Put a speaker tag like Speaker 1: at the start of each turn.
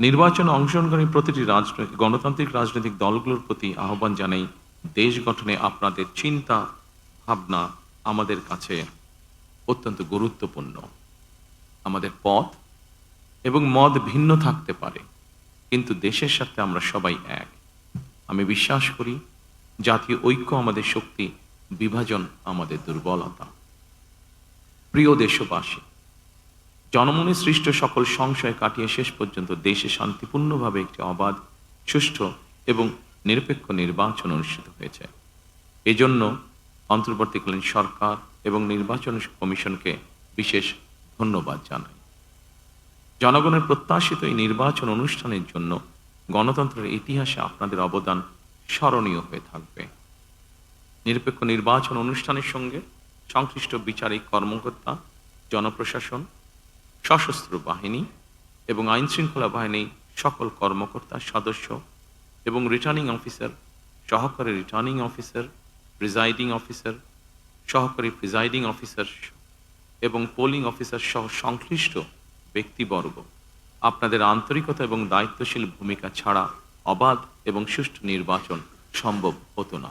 Speaker 1: নির্বাচনে অংশগ্রহণকারী প্রতিটি গণতান্ত্রিক রাজনৈতিক দলগুলোর প্রতি আহ্বান জানাই, দেশ গঠনে আপনাদের চিন্তা ভাবনা আমাদের কাছে অত্যন্ত গুরুত্বপূর্ণ। আমাদের পথ এবং মত ভিন্ন থাকতে পারে, কিন্তু দেশের সাথে আমরা সবাই এক। আমি বিশ্বাস করি জাতীয় ঐক্য আমাদের শক্তি, বিভাজন আমাদের দুর্বলতা। প্রিয় দেশবাসী, জনমনে সৃষ্ট সকল সংশয় কাটিয়ে শেষ পর্যন্ত দেশে শান্তিপূর্ণভাবে একটি অবাধ, সুষ্ঠু এবং নিরপেক্ষ নির্বাচন অনুষ্ঠিত হয়েছে। এজন্য অন্তর্বর্তীকালীন সরকার এবং নির্বাচন কমিশনকে বিশেষ ধন্যবাদ জানাই। জনগণের প্রত্যাশিত এই নির্বাচন অনুষ্ঠানের জন্য গণতন্ত্রের ইতিহাসে আপনাদের অবদান স্মরণীয় হয়ে থাকবে। নিরপেক্ষ নির্বাচন অনুষ্ঠানের সঙ্গে সংশ্লিষ্ট বিচারিক কর্মকর্তা, জনপ্রশাসন, সশস্ত্র বাহিনী এবং আইনশৃঙ্খলা বাহিনীর সকল কর্মকর্তা, সদস্য এবং রিটার্নিং অফিসার, সহকারী রিটার্নিং অফিসার, প্রিজাইডিং অফিসার, সহকারী প্রিজাইডিং অফিসার এবং পোলিং অফিসার সহ সংশ্লিষ্ট ব্যক্তিবর্গ, আপনাদের আন্তরিকতা এবং দায়িত্বশীল ভূমিকা ছাড়া অবাধ এবং সুষ্ঠু নির্বাচন সম্ভব হতো না।